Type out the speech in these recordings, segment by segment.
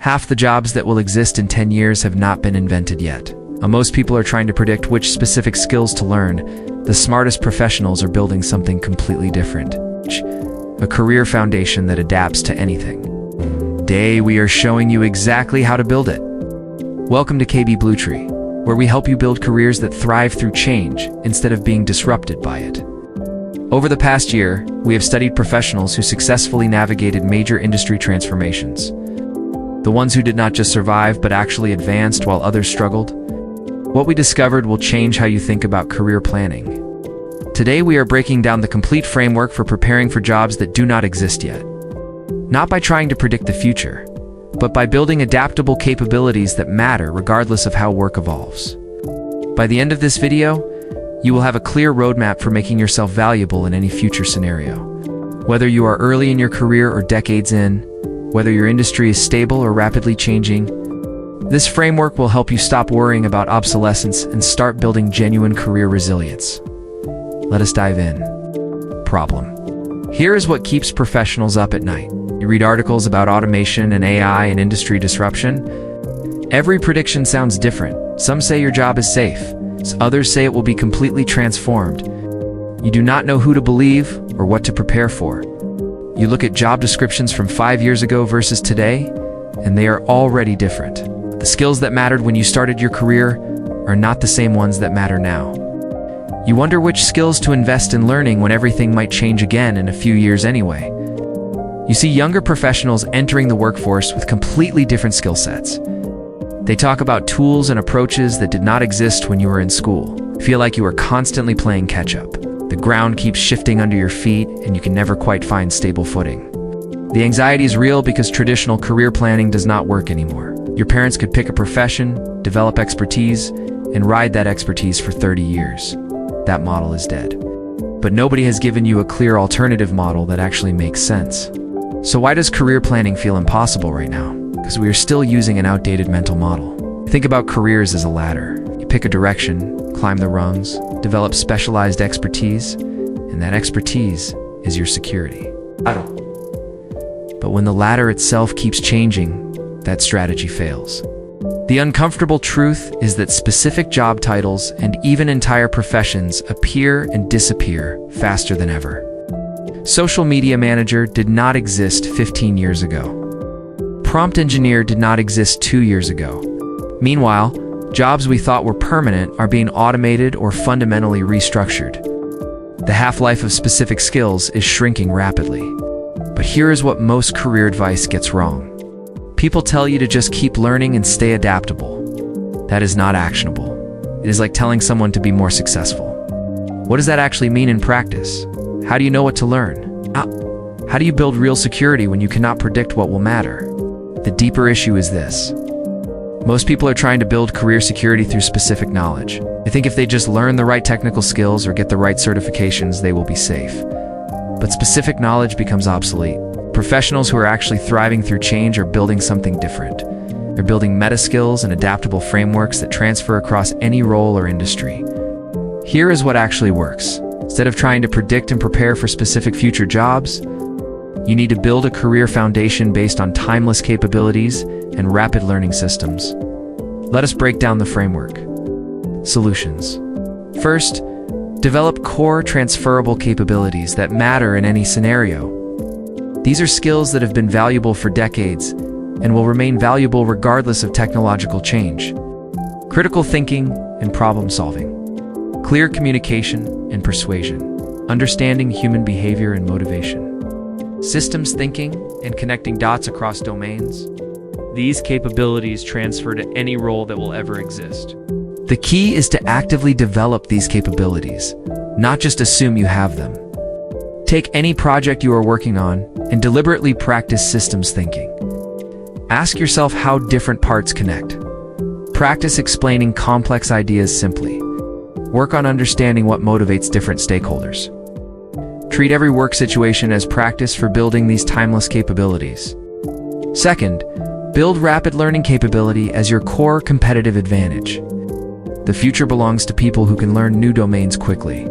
Half the jobs that will exist in 10 years have not been invented yet. Most people are trying to predict which specific skills to learn. The smartest professionals are building something completely different. A career foundation that adapts to anything. Today, we are showing you exactly how to build it. Welcome to KB Bluetree, where we help you build careers that thrive through change instead of being disrupted by it. Over the past year, we have studied professionals who successfully navigated major industry transformations. The ones who did not just survive but actually advanced while others struggled. What we discovered will change how you think about career planning. Today we are breaking down the complete framework for preparing for jobs that do not exist yet. Not by trying to predict the future, but by building adaptable capabilities that matter regardless of how work evolves. By the end of this video, you will have a clear roadmap for making yourself valuable in any future scenario. Whether you are early in your career or decades in, whether your industry is stable or rapidly changing, this framework will help you stop worrying about obsolescence and start building genuine career resilience. Let us dive in. Problem. Here is what keeps professionals up at night. You read articles about automation and AI and industry disruption. Every prediction sounds different. Some say your job is safe. Others say it will be completely transformed. You do not know who to believe or what to prepare for. You look at job descriptions from 5 years ago versus today, and they are already different. The skills that mattered when you started your career are not the same ones that matter now. You wonder which skills to invest in learning when everything might change again in a few years anyway. You see younger professionals entering the workforce with completely different skill sets. They talk about tools and approaches that did not exist when you were in school. Feel like you are constantly playing catch-up. The ground keeps shifting under your feet and you can never quite find stable footing. The anxiety is real because traditional career planning does not work anymore. Your parents could pick a profession, develop expertise, and ride that expertise for 30 years. That model is dead. But nobody has given you a clear alternative model that actually makes sense. So why does career planning feel impossible right now? Because we are still using an outdated mental model. Think about careers as a ladder. You pick a direction, climb the rungs, develop specialized expertise, and that expertise is your security. But when the ladder itself keeps changing, that strategy fails. The uncomfortable truth is that specific job titles and even entire professions appear and disappear faster than ever. Social media manager did not exist 15 years ago. Prompt engineer did not exist 2 years ago. Meanwhile, jobs we thought were permanent are being automated or fundamentally restructured. The half-life of specific skills is shrinking rapidly. But here is what most career advice gets wrong. People tell you to just keep learning and stay adaptable. That is not actionable. It is like telling someone to be more successful. What does that actually mean in practice? How do you know what to learn? How do you build real security when you cannot predict what will matter? The deeper issue is this. Most people are trying to build career security through specific knowledge. They think if they just learn the right technical skills or get the right certifications, they will be safe. But specific knowledge becomes obsolete. Professionals who are actually thriving through change are building something different. They're building meta skills and adaptable frameworks that transfer across any role or industry. Here is what actually works. Instead of trying to predict and prepare for specific future jobs, you need to build a career foundation based on timeless capabilities and rapid learning systems. Let us break down the framework. Solutions. First, develop core transferable capabilities that matter in any scenario. These are skills that have been valuable for decades and will remain valuable regardless of technological change. Critical thinking and problem solving. Clear communication and persuasion. Understanding human behavior and motivation. Systems thinking and connecting dots across domains. These capabilities transfer to any role that will ever exist. The key is to actively develop these capabilities, not just assume you have them. Take any project you are working on and deliberately practice systems thinking. Ask yourself how different parts connect. Practice explaining complex ideas simply. Work on understanding what motivates different stakeholders. Treat every work situation as practice for building these timeless capabilities. Second, build rapid learning capability as your core competitive advantage. The future belongs to people who can learn new domains quickly.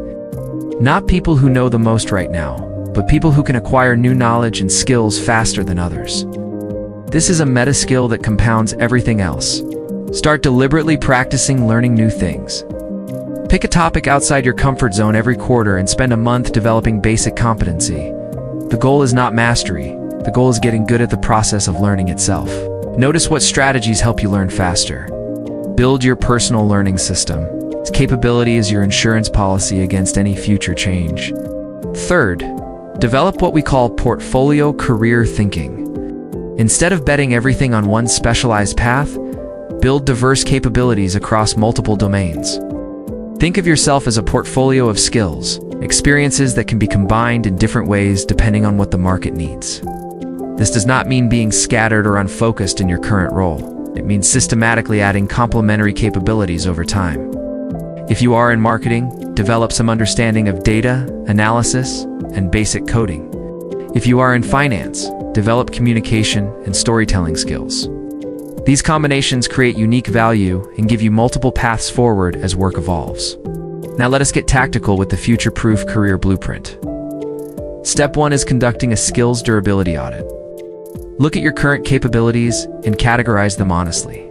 Not people who know the most right now, but people who can acquire new knowledge and skills faster than others. This is a meta skill that compounds everything else. Start deliberately practicing learning new things. Pick a topic outside your comfort zone every quarter and spend a month developing basic competency. The goal is not mastery. The goal is getting good at the process of learning itself. Notice what strategies help you learn faster. Build your personal learning system. Its capability is your insurance policy against any future change. Third, develop what we call portfolio career thinking. Instead of betting everything on one specialized path, build diverse capabilities across multiple domains. Think of yourself as a portfolio of skills, experiences that can be combined in different ways depending on what the market needs. This does not mean being scattered or unfocused in your current role. It means systematically adding complementary capabilities over time. If you are in marketing, develop some understanding of data, analysis, and basic coding. If you are in finance, develop communication and storytelling skills. These combinations create unique value and give you multiple paths forward as work evolves. Now let us get tactical with the future-proof career blueprint. Step 1 is conducting a skills durability audit. Look at your current capabilities and categorize them honestly.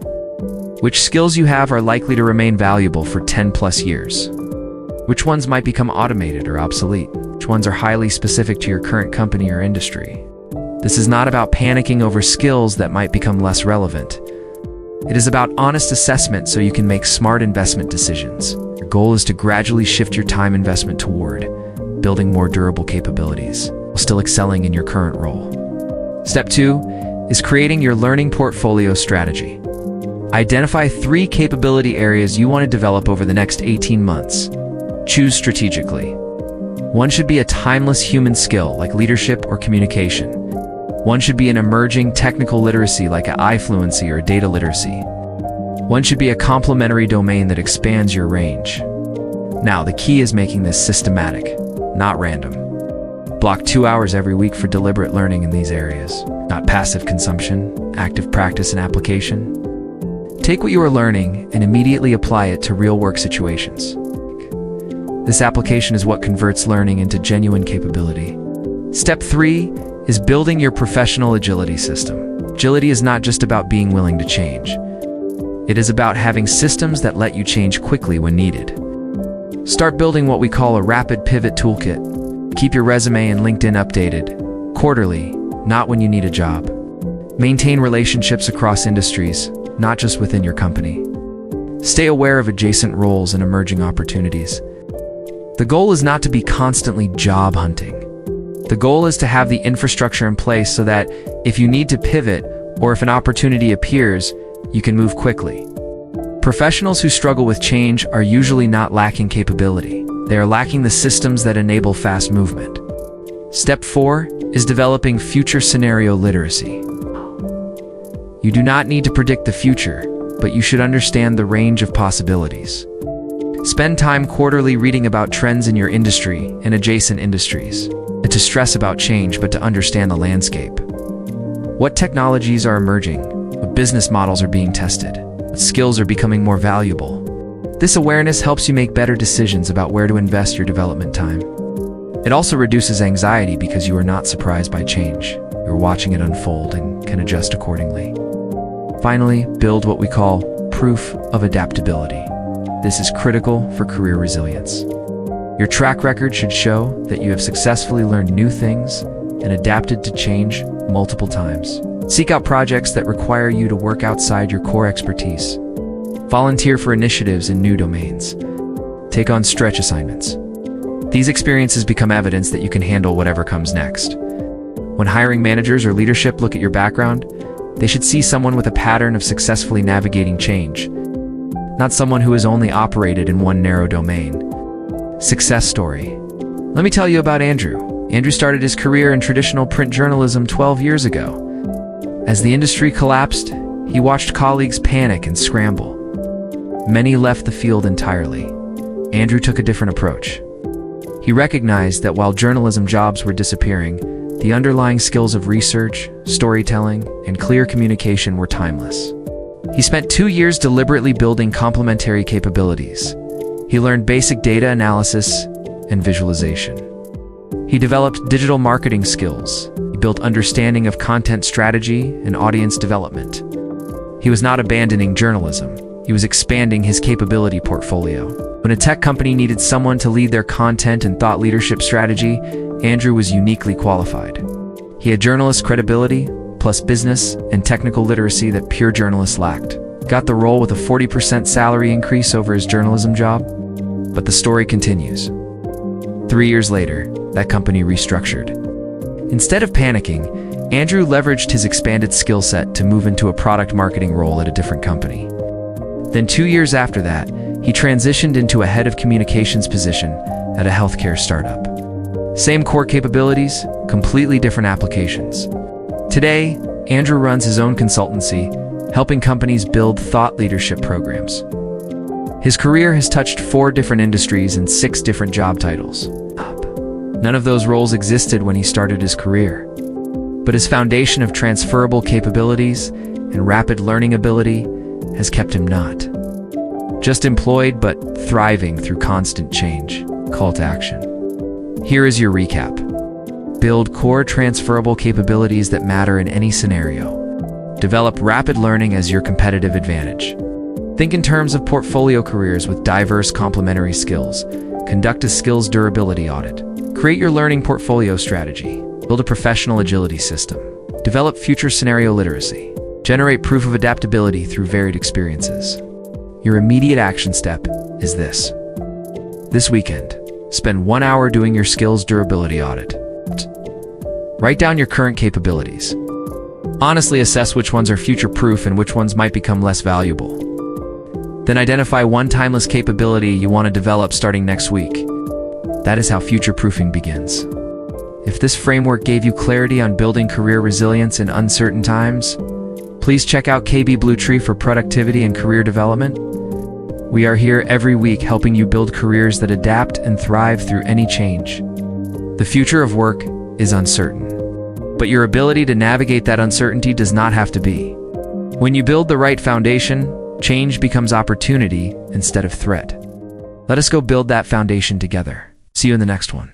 Which skills you have are likely to remain valuable for 10+ years? Which ones might become automated or obsolete? Which ones are highly specific to your current company or industry? This is not about panicking over skills that might become less relevant. It is about honest assessment so you can make smart investment decisions. Your goal is to gradually shift your time investment toward building more durable capabilities while still excelling in your current role. Step 2 is creating your learning portfolio strategy. Identify 3 capability areas you want to develop over the next 18 months. Choose strategically. One should be a timeless human skill like leadership or communication. One should be an emerging technical literacy like AI fluency or data literacy. One should be a complementary domain that expands your range. Now, the key is making this systematic, not random. Block 2 hours every week for deliberate learning in these areas, not passive consumption, active practice and application. Take what you are learning and immediately apply it to real-work situations. This application is what converts learning into genuine capability. Step 3 is building your professional agility system. Agility is not just about being willing to change. It is about having systems that let you change quickly when needed. Start building what we call a rapid pivot toolkit. Keep your resume and LinkedIn updated, quarterly, not when you need a job. Maintain relationships across industries, not just within your company. Stay aware of adjacent roles and emerging opportunities. The goal is not to be constantly job hunting. The goal is to have the infrastructure in place so that if you need to pivot or if an opportunity appears, you can move quickly. Professionals who struggle with change are usually not lacking capability. They are lacking the systems that enable fast movement. Step 4 is developing future scenario literacy. You do not need to predict the future, but you should understand the range of possibilities. Spend time quarterly reading about trends in your industry and adjacent industries. Not to stress about change, but to understand the landscape. What technologies are emerging? What business models are being tested? What skills are becoming more valuable? This awareness helps you make better decisions about where to invest your development time. It also reduces anxiety because you are not surprised by change. You're watching it unfold and can adjust accordingly. Finally, build what we call proof of adaptability. This is critical for career resilience. Your track record should show that you have successfully learned new things and adapted to change multiple times. Seek out projects that require you to work outside your core expertise. Volunteer for initiatives in new domains. Take on stretch assignments. These experiences become evidence that you can handle whatever comes next. When hiring managers or leadership look at your background, they should see someone with a pattern of successfully navigating change, not someone who has only operated in one narrow domain. Success story. Let me tell you about Andrew. Andrew started his career in traditional print journalism 12 years ago. As the industry collapsed, he watched colleagues panic and scramble. Many left the field entirely. Andrew took a different approach. He recognized that while journalism jobs were disappearing, the underlying skills of research, storytelling, and clear communication were timeless. He spent 2 years deliberately building complementary capabilities. He learned basic data analysis and visualization. He developed digital marketing skills. He built understanding of content strategy and audience development. He was not abandoning journalism. He was expanding his capability portfolio. When a tech company needed someone to lead their content and thought leadership strategy, Andrew was uniquely qualified. He had journalist credibility, plus business and technical literacy that pure journalists lacked. Got the role with a 40% salary increase over his journalism job. But the story continues. 3 years later, that company restructured. Instead of panicking, Andrew leveraged his expanded skill set to move into a product marketing role at a different company. Then 2 years after that, he transitioned into a head of communications position at a healthcare startup. Same core capabilities, completely different applications. Today, Andrew runs his own consultancy, helping companies build thought leadership programs. His career has touched 4 different industries and 6 different job titles. None of those roles existed when he started his career. But his foundation of transferable capabilities and rapid learning ability has kept him not just employed, but thriving through constant change. Call to action. Here is your recap. Build core transferable capabilities that matter in any scenario. Develop rapid learning as your competitive advantage. Think in terms of portfolio careers with diverse complementary skills. Conduct a skills durability audit. Create your learning portfolio strategy. Build a professional agility system. Develop future scenario literacy. Generate proof of adaptability through varied experiences. Your immediate action step is this. This weekend, spend 1 hour doing your skills durability audit. Write down your current capabilities. Honestly assess which ones are future-proof and which ones might become less valuable. Then identify one timeless capability you want to develop starting next week. That is how future-proofing begins. If this framework gave you clarity on building career resilience in uncertain times, please check out KB Bluetree for productivity and career development. We are here every week helping you build careers that adapt and thrive through any change. The future of work is uncertain, but your ability to navigate that uncertainty does not have to be. When you build the right foundation, change becomes opportunity instead of threat. Let us go build that foundation together. See you in the next one.